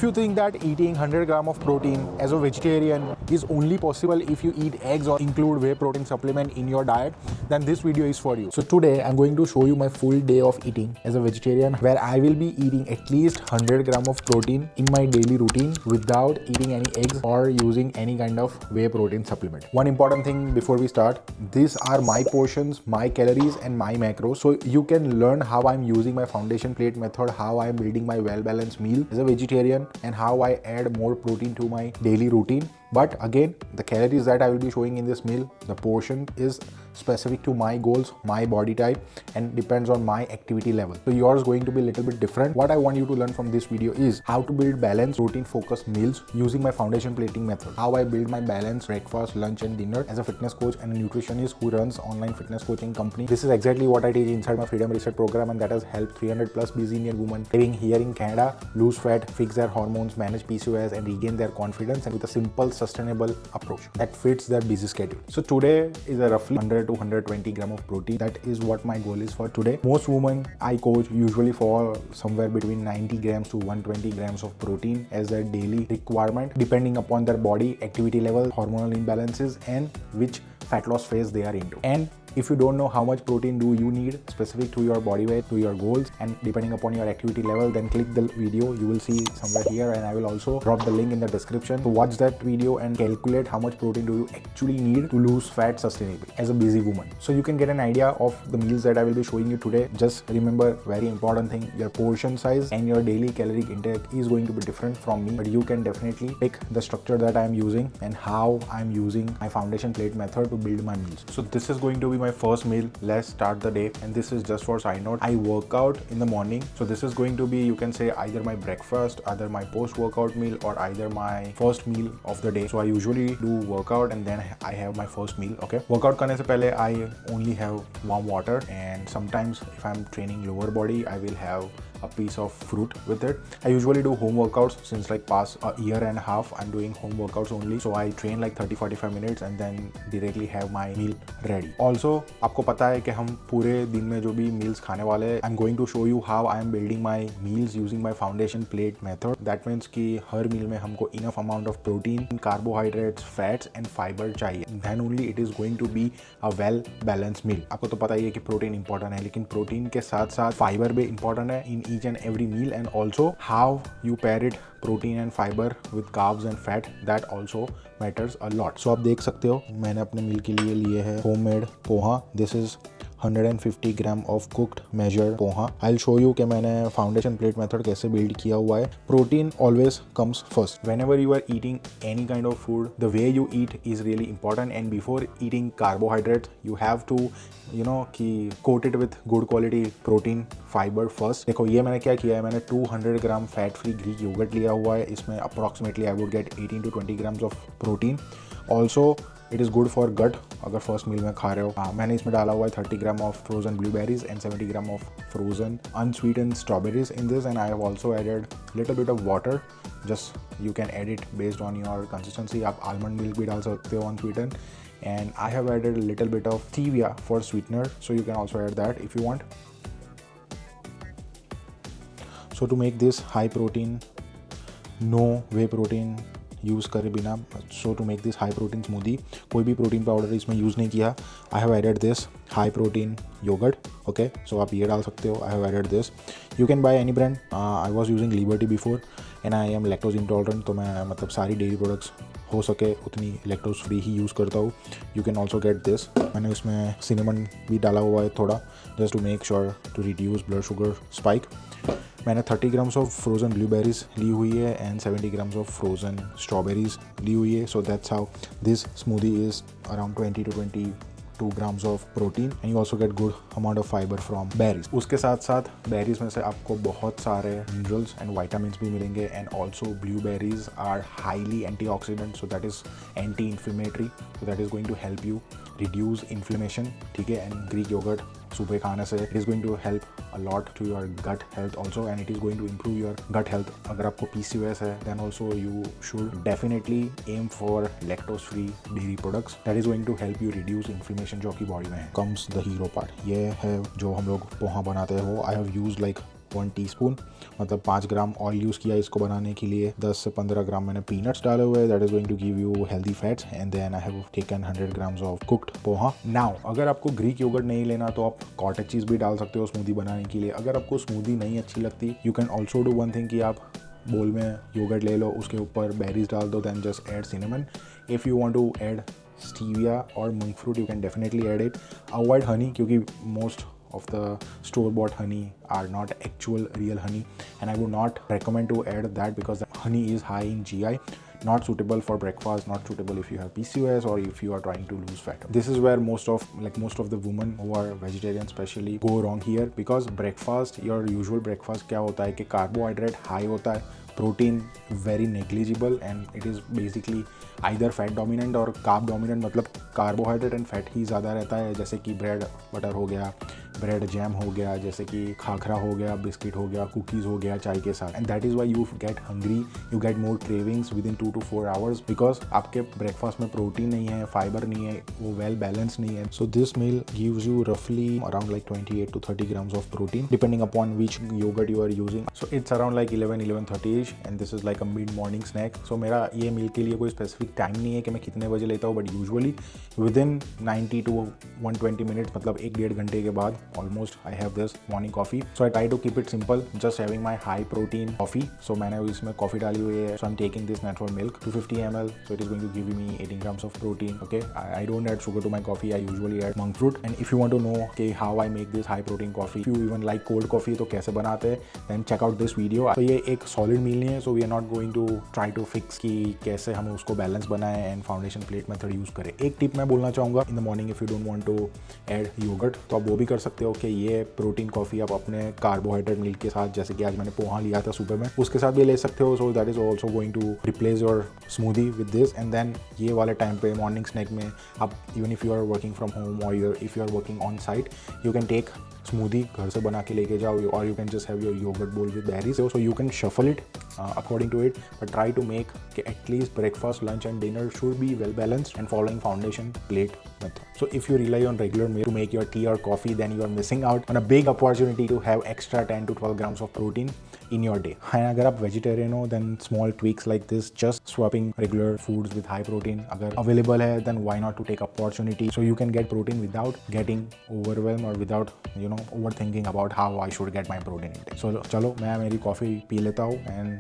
If you think that eating 100 gram of protein as a vegetarian is only possible if you eat eggs or include whey protein supplement in your diet, then this video is for you. So today I'm going to show you my full day of eating as a vegetarian, where I will be eating at least 100 gram of protein in my daily routine without eating any eggs or using any kind of whey protein supplement. One important thing before we start, these are my portions, my calories and my macros, so you can learn how I'm using my foundation plate method, how I'm building my well-balanced meal as a vegetarian, and how I add more protein to my daily routine. But again, the calories that I will be showing in this meal, the portion is specific to my goals, my body type, and depends on my activity level. So yours is going to be a little bit different. What I want you to learn from this video is how to build balanced protein focused meals using my foundation plating method. How I build my balanced breakfast, lunch and dinner as a fitness coach and a nutritionist who runs online fitness coaching company. This is exactly what I teach inside my Freedom Reset program, and that has helped 300 plus busy Indian women living here in Canada lose fat, fix their hormones, manage PCOS and regain their confidence, and with a simple sustainable approach that fits their busy schedule. So today is a roughly 100 to 120 gram of protein. That is what my goal is for today. Most women I coach usually fall somewhere between 90 grams to 120 grams of protein as their daily requirement, depending upon their body, activity level, hormonal imbalances and which fat loss phase they are into. And if you don't know how much protein do you need specific to your body weight, to your goals, and depending upon your activity level, then click the video you will see somewhere here, and I will also drop the link in the description to watch that video and calculate how much protein do you actually need to lose fat sustainably as a busy woman. So you can get an idea of the meals that I will be showing you today. Just remember, very important thing, your portion size and your daily caloric intake is going to be different from me, but you can definitely pick the structure that I am using and how I am using my foundation plate method to build my meals. So this is going to be my first meal. Let's start the day, and this is just for side note, I work out in the morning, so this is going to be, you can say, either my breakfast, either my post workout meal, or either my first meal of the day. So I usually do workout and then I have my first meal. Okay, workout करने से पहले I only have warm water, and sometimes if I'm training lower body I will have a piece of fruit with it. I usually do home workouts since like past a year and a half. I'm doing home workouts only, so I train like 30-45 minutes and then directly have my meal ready. Also आपको पता है कि हम पूरे दिन में जो भी meals खाने वाले हैं, I'm going to show you how I am building my meals using my foundation plate method. That means कि हर meal में हमको enough amount of protein, carbohydrates, fats and fiber चाहिए. Then only it is going to be a well balanced meal. आपको तो पता ही है कि protein important है, लेकिन protein के साथ साथ fiber भी important है in each and every meal, and also how you pair it, protein and fiber with carbs and fat, that also matters a lot. So आप देख सकते हो मैंने अपने मील के लिए है homemade poha. This is 150 gram of cooked measured poha. I show you कि मैंने फाउंडेशन प्लेट मेथड कैसे बिल्ड किया हुआ है. Protein always comes first. Whenever you are eating any kind of food, the way you eat is really important, and before eating carbohydrates you have to कि coat it with good quality protein fibre first. देखो ये मैंने क्या किया है, मैंने 200 ग्राम fat free Greek yogurt लिया हुआ है. इसमें approximately I would get 18 to 20 grams of protein. Also it is good for gut अगर फर्स्ट मील में खा रहे हो. मैंने इसमें डाला हुआ है 30 gram of frozen blueberries and 70 gram of frozen unsweetened strawberries in this, and I have also added little bit of water. Just you can add it based on your consistency. आप almond milk भी डाल सकते हो unsweetened, and I have added a little bit of stevia for sweetener, so you can also add that if you want. So to make this high protein, no whey protein use करे बिना, so to make this high protein smoothie, कोई भी protein powder इसमें use नहीं किया. I have added this high protein yogurt. Okay, so आप ये डाल सकते हो. I have added this. You can buy any brand. I was using Liberty before and I am lactose intolerant, तो मैं मतलब सारी डेयरी प्रोडक्ट्स हो सके उतनी लैक्टोज फ्री ही यूज़ करता हूँ. You can also get this. मैंने उसमें सिनेमन भी डाला हुआ है थोड़ा, just to make sure to reduce blood sugar spike. मैंने 30 ग्राम्स ऑफ फ्रोज़न ब्लूबेरीज ली हुई है and 70 grams of frozen strawberries ली हुई है. So that's how this smoothie is around 20 to 22 grams of protein, and you also get good amount of fiber from berries. उसके साथ साथ berries में से आपको बहुत सारे minerals and vitamins भी मिलेंगे, and also blueberries are highly antioxidant, so that is anti-inflammatory, so that is going to help you reduce inflammation. ठीक है, and Greek yogurt सुबह खाने से it is going to help a lot to your gut health also, and it is going to improve your gut health. अगर आपको PCOS है, then also you should definitely aim for lactose free dairy products. That is going to help you reduce inflammation जो आपकी body में है. Comes the hero part. ये है जो हम लोग पोहा बनाते हैं वो. I have used like 1 teaspoon, मतलब 5 ग्राम ऑयल यूज़ किया इसको बनाने के लिए। 10 से 15 ग्राम मैंने पीनट्स डाले हुए, that is going to give you healthy fats. And then I have taken 100 grams of cooked poha. Now अगर आपको ग्रीक योगर्ट नहीं लेना तो आप कॉटेज चीज़ भी डाल सकते हो स्मूदी बनाने के लिए। अगर आपको स्मूदी नहीं अच्छी लगती, you can also do one thing कि आप बोल में योगर्ट ले लो, उसके ऊपर बेरीज डाल दो, then just add cinnamon. If you want to add stevia और monk fruit, you can definitely add it. Avoid honey क्योंकि most of the store bought honey are not actual real honey, and I would not recommend to add that because the honey is high in GI. Not suitable for breakfast, not suitable if you have PCOS or if you are trying to lose fat. This is where most of the women who are vegetarian especially go wrong here, because breakfast, your usual breakfast क्या होता है कि carbohydrate high होता है, protein very negligible, and it is basically either fat dominant और carb dominant, मतलब carbohydrate and fat ही ज़्यादा रहता है, जैसे कि ब्रेड बटर हो गया, ब्रेड जैम हो गया, जैसे कि खाखरा हो गया, बिस्किट हो गया, कुकीज़ हो गया चाय के साथ। And that is why you get hungry, you get more cravings with in 2 to 4 hours, because आपके ब्रेकफास्ट में प्रोटीन नहीं है, फाइबर नहीं है, वो वेल बैलेंस नहीं है। So this meal gives you रफली around like 28 to 30 grams of protein depending upon which yogurt you are using. So it's around like 11:30 ish, and this is like a mid morning snack. So मेरा ये मील के लिए कोई specific time नहीं है कि मैं कितने बजे लेता हूँ, but usually within 90 to 120 minutes, मतलब 1-1.5 घंटे के बाद almost I have this morning coffee. So I try to keep it simple, just having my high protein coffee. सो मैंने इसमें कॉफी डाली हुई है, so I am taking this natural milk 250 ml, so it is going to give me 18 grams of protein. Okay, I don't add sugar to my coffee, I usually add monk fruit. And if you want to know okay how I make this high protein coffee, if you even like cold coffee तो कैसे बनाते हैं, then check out this video. तो ये एक solid meal नहीं है, so we are not going to try to fix कि कैसे हम उसको बैलेंस बनाएं and foundation plate method use करें। एक टिप मैं बोलना चाहूँगा, in the morning if you don't want to add yogurt तो आप वो भी कर सकते हो कि ये प्रोटीन कॉफ़ी आप अपने कार्बोहाइड्रेट मिल्क के साथ, जैसे कि आज मैंने पोहा लिया था सुबह में, उसके साथ भी ले सकते हो। So that is also going to replace your smoothie with this. And then ये वाले टाइम पे मॉर्निंग स्नैक में आप even if you are working from home और if you are working on site, you can take smoothie घर से बना के लेके जाओ, और you can just have your yogurt bowl with berries, so you can shuffle it according to it, but try to make at least breakfast, lunch and dinner should be well balanced and following foundation plate method. So if you rely on regular meal to make your tea or coffee, then you are missing out on a big opportunity to have extra 10 to 12 grams of protein in your day. And अगर आप vegetarian हो, then small tweaks like this, just swapping regular foods with high protein अगर available है, then why not to take opportunity so you can get protein without getting overwhelmed or without overthinking about how I should get my protein intake. So चलो मैं मेरी coffee P लेता हूँ, and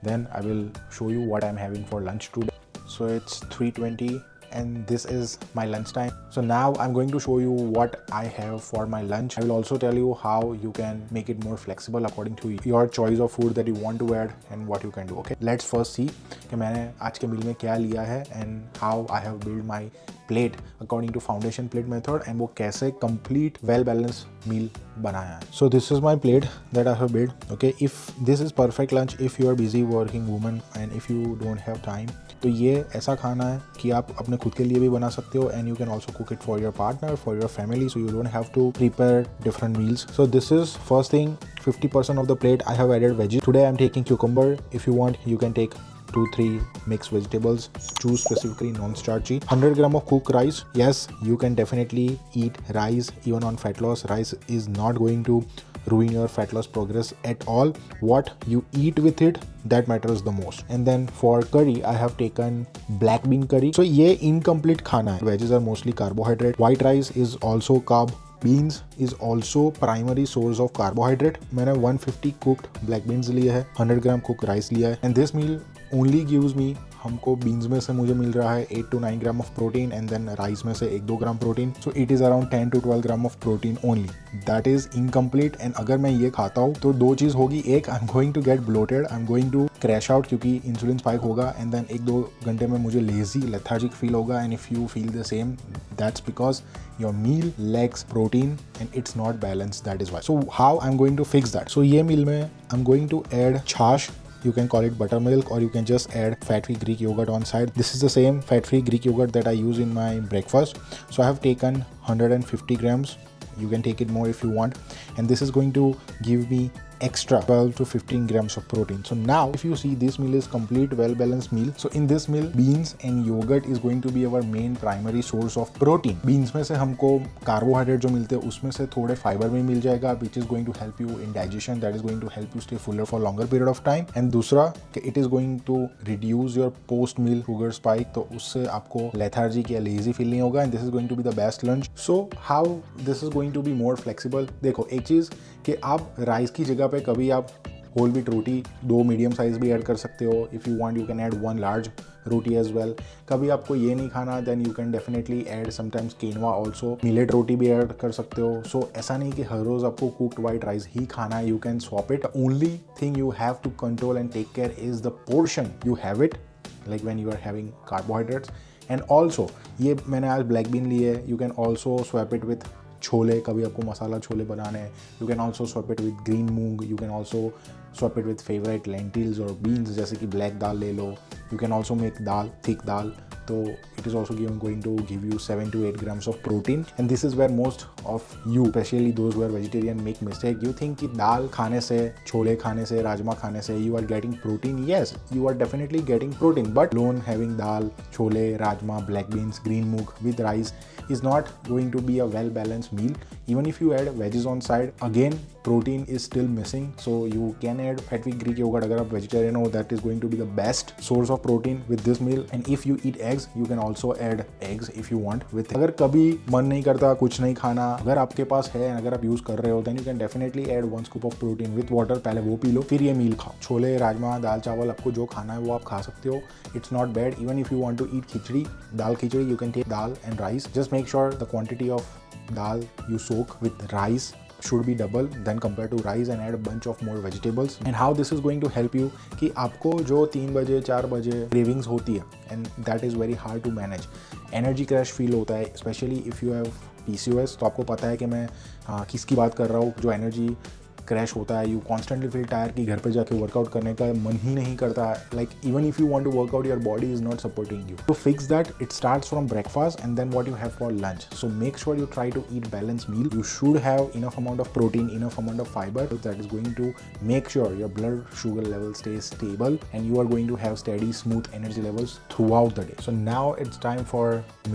then I will show you what I'm having for lunch today. So it's 3:20 and this is my lunch time. So now I'm going to show you what I have for my lunch. I will also tell you how you can make it more flexible according to your choice of food that you want to add and what you can do. Okay, let's first see कि मैंने आज के मील में क्या लिया है and how I have built my plate according to foundation plate method, and वो कैसे complete well balanced meal बनाया है. So this is my plate that I have built. Okay, if this is perfect lunch if you are busy working woman and if you don't have time, तो ये ऐसा खाना है कि आप अपने खुद के लिए भी बना सकते हो, and you can also cook it for your partner, for your family, so you don't have to prepare different meals. So this is first thing, 50% of the plate I have added veggies. Today I'm taking cucumber. If you want, you can take 2-3 mixed vegetables. Choose specifically non-starchy. 100 gram of cooked rice. Yes, you can definitely eat rice even on fat loss. Rice is not going to ruin your fat loss progress at all. What you eat with it, that matters the most. And then for curry, I have taken black bean curry. So ये incomplete खाना है. Veggies are mostly carbohydrate. White rice is also carb. Beans is also primary source of carbohydrate. मैंने 150 cooked black beans लिए है, 100 gram cooked rice लिया है, and this meal only gives me, हमको beans में से मुझे मिल रहा है 8 to 9 gram of protein, and then rice में से 1-2 gram protein. So it is around 10 to 12 gram of protein only. That is incomplete. And अगर मैं ये खाता हूँ तो दो चीज़ होगी, एक I am going to get bloated, I am going to crash out क्योंकि इंसुलिन स्पाइक होगा, एंड देन 1-2 घंटे में मुझे लेजी लेथार्जिक फील होगा. And if you feel the same, that's because your meal lacks protein and it's not balanced. That is why. So how I'm going to fix that? So ये meal में I'm going to add छाछ. You can call it buttermilk, or you can just add fat-free Greek yogurt on side. This is the same fat-free Greek yogurt that I use in my breakfast. So I have taken 150 grams. You can take it more if you want. And this is going to give me extra 12 to 15 grams of protein. So now if you see, this meal is complete well balanced meal. So in this meal, beans and yogurt is going to be our main primary source of protein. Beans में से हमको carbohydrate जो मिलते हैं उसमें से थोड़े fibre भी मिल जाएगा, which is going to help you in digestion, that is going to help you stay fuller for longer period of time. And दूसरा कि it is going to reduce your post meal sugar spike, तो उससे आपको lethargic या lazy feel नहीं होगा, and this is going to be the best lunch. So how this is going to be more flexible? देखो एक चीज़ कि आप राइस की जगह पे कभी आप होल व्हीट रोटी 2 मीडियम साइज भी ऐड कर सकते हो. If you want you can add 1 large roti as well. कभी आपको ये नहीं खाना, then you can definitely add sometimes quinoa also. Millet रोटी भी ऐड कर सकते हो. सो ऐसा नहीं कि हर रोज़ आपको कुक्ड वाइट राइस ही खाना है. You can swap it. Only thing you have to control and take care is the portion you have it, like when you are having carbohydrates. And also ये मैंने आज ब्लैक बीन ली है. You can also swap it with chole. कभी आपको मसाला छोले बनाने हैं, you can also swap it with green moong. You can also swap it with favourite lentils और बीन्स, जैसे कि ब्लैक दाल ले लो. You can also make dal, thick dal. तो it is also going to give you 7 to 8 grams of protein. And this is where most of you, especially those were vegetarian, make mistake. You think कि दाल खाने से, छोले खाने से, राजमा खाने से you are getting protein. Yes, you are definitely getting protein, but lone having dal, chole, rajma, black beans, green moong with rice is not going to be a well balanced meal. Even if you add veggies on side, again protein is still missing. So you can add fat free Greek yogurt. अगर आप vegetarian हो, that is going to be the best source of protein with this meal. And if you eat eggs, you can also add eggs if you want with it. अगर कभी मन नहीं करता कुछ नहीं खाना, अगर आपके पास है, अगर आप यूज कर रहे हो, then you can definitely add 1 scoop of protein with water. पहले वो पी लो, फिर ये मील खाओ. छोले, राजमा, दाल चावल, आपको जो खाना है वो आप खा सकते हो. It's not bad. Even if you want to eat khichdi, dal khichdi, you can take dal and rice. Just make sure the quantity of dal you soak with rice should be double than compared to rice, and add a bunch of more vegetables. And how this is going to help you कि आपको जो 3 बजे 4 बजे cravings होती है, and that is very hard to manage. Energy crash feel होता है, especially if you have PCOS. तो आपको पता है कि मैं किसकी बात कर रहा हूँ. जो एनर्जी क्रैश होता है, यू कॉन्स्टेंटली फील टायर कि घर पे जाके वर्कआउट करने का मन ही नहीं करता. Like even if you want to workout, your body is not supporting you. To fix that, it starts from breakfast and then what you have for lunch. So make sure you try to eat balance meal. You should have enough amount of protein, enough amount of fibre, that is going to make sure your blood sugar level stay stable and you are going to have steady, smooth energy levels throughout the day. So now it's time for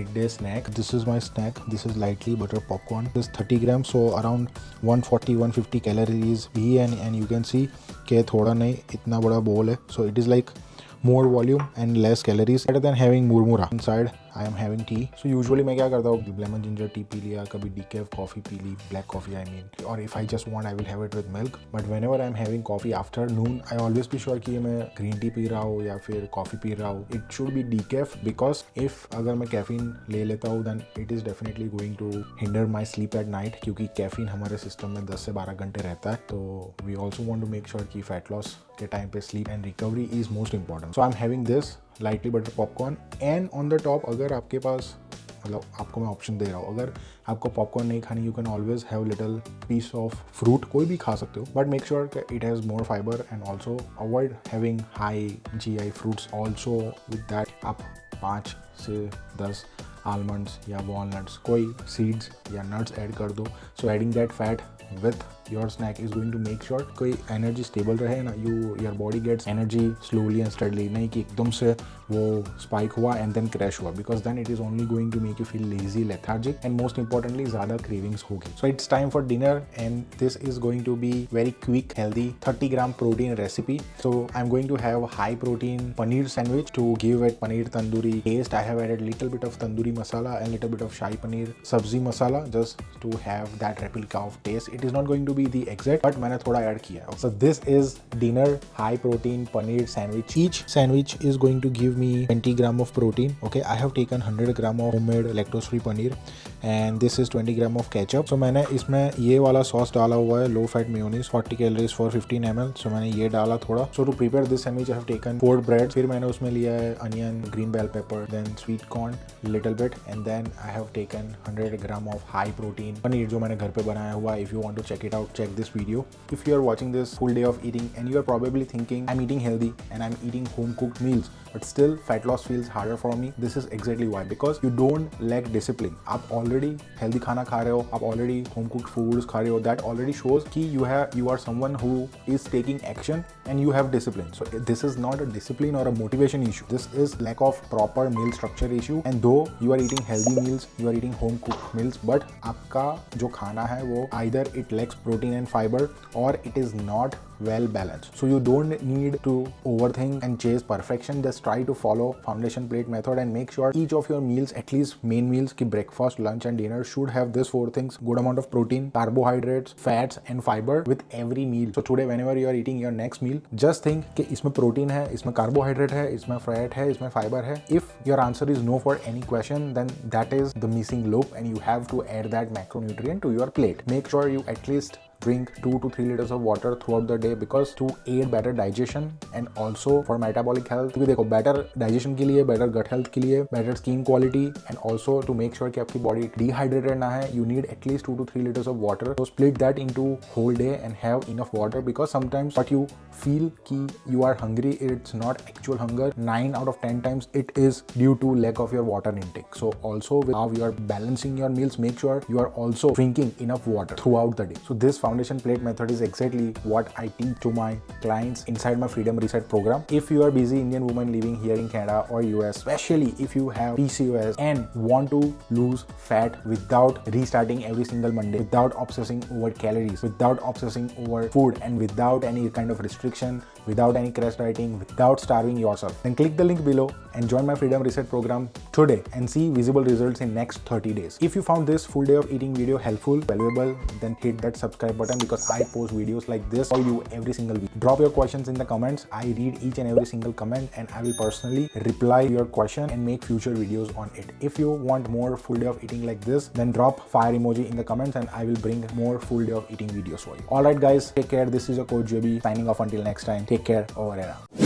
midday snack. This is my snack. This is lightly butter popcorn. This is 30 grams, so around 140-150 calories भी. And you can see कि थोड़ा नहीं, इतना बड़ा bowl है. So it is like more volume and less calories. Better than having murmura. Inside I am having tea. So usually मैं क्या करता हूँ, लेमन जिंजर टी पी लिया, कभी decaf कॉफ़ी पी ली, black coffee I mean, or if I just want I will have it with milk. But whenever I am having coffee after noon, I always be sure कि मैं green tea P रहा हूँ या फिर coffee P रहा हूँ. It should be decaf because if अगर मैं caffeine ले लेता हूँ, then it is definitely going to hinder my sleep at night, क्योंकि caffeine हमारे सिस्टम में 10 से 12 घंटे रहता है. तो we also want to make sure कि fat loss के टाइम पे sleep and recovery is most important. So I'm having this lightly butter popcorn, and on the top अगर आपके पास, मतलब आपको मैं ऑप्शन दे रहा हूँ, अगर आपको पॉपकॉर्न नहीं खानी, you can always have little piece of fruit, कोई भी खा सकते हो, but make sure it has more fibre. And also avoid having high GI fruits also. With that आप 5 से 10 आलमंड्स या वॉलनट्स, कोई सीड्स या नट्स ऐड कर दो. So adding that fat with your snack is going to make sure कोई energy stable रहे ना. Your body gets energy slowly and steadily, नहीं कि एकदम से वो स्पाइक हुआ एंड देन क्रैश हुआ, because then it is only going to make you feel lazy, lethargic, and most importantly ज़्यादा क्रेविंग्स होगी. So it's time for dinner and this is going to be very quick, healthy 30 gram protein recipe. So I am going to have high protein paneer sandwich to give it paneer tandoori taste. I have added little bit of tandoori masala and little bit of shahi paneer sabzi masala just to have that replica of taste. It is not going to be the exact, but मैंने थोड़ा add किया. So this is dinner high protein paneer sandwich. Each sandwich is going to give me 20 gram of protein. Okay, I have taken 100 gram of homemade lactose free paneer, and this is 20 gram of ketchup. So मैंने इसमें ये वाला sauce डाला हुआ है, low fat mayonnaise, 40 calories for 15 ml. So मैंने ये डाला थोड़ा. So to prepare this sandwich I have taken 4 breads. फिर मैंने उसमें लिया है onion, green bell pepper, then sweet corn little bit, and then I have taken 100 gram of high protein paneer जो मैंने घर पे बनाया हुआ. If you want to check it out, check this video. If you are watching this full day of eating and you are probably thinking I'm eating healthy and I'm eating home cooked meals, but still fat loss feels harder for me, this is exactly why, because you don't lack discipline. आप already already healthy खाना खा रहे हो, आप already home cooked foods खा रहे हो, that already shows कि you are someone who is taking action and you have discipline. So this is not a discipline or a motivation issue. This is lack of proper meal structure issue. And though you are eating healthy meals, you are eating home cooked meals, but आपका जो खाना है वो either it lacks protein and fiber or it is not well balanced. So you don't need to overthink and chase perfection. Just try to follow foundation plate method and make sure each of your meals, at least main meals ki breakfast, lunch and dinner, should have this 4 things: good amount of protein, carbohydrates, fats and fiber with every meal. So today whenever you are eating your next meal, just think कि इसमें protein है, इसमें carbohydrate है, इसमें fat है, इसमें fiber है. If your answer is no for any question, then that is the missing loop and you have to add that macronutrient to your plate. Make sure you at least drink 2 to 3 liters of water throughout the day because to aid better digestion and also for metabolic health. क्योंकि देखो better digestion के लिए, better gut health के लिए, better skin quality and also to make sure कि आपकी body dehydrated ना है, you need at least 2 to 3 liters of water. So split that into whole day and have enough water because sometimes what you feel कि you are hungry, it's not actual hunger. 9 out of 10 times it is due to lack of your water intake. So also with how you are balancing your meals, make sure you are also drinking enough water throughout the day. So this foundation plate method is exactly what I teach to my clients inside my Freedom Reset program. If you are busy Indian woman living here in Canada or US, especially if you have PCOS and want to lose fat without restarting every single Monday, without obsessing over calories, without obsessing over food and without any kind of restriction, without any crash dieting, without starving yourself, then click the link below and join my Freedom Reset program today and see visible results in next 30 days. If you found this full day of eating video helpful, valuable, then hit that subscribe button because I post videos like this for you every single week. Drop your questions in the comments. I read each and every single comment and I will personally reply to your question and make future videos on it. If you want more full day of eating like this, then drop fire emoji in the comments and I will bring more full day of eating videos for you. Alright guys, take care. This is your coach JB signing off until next time. Take care. Over and out.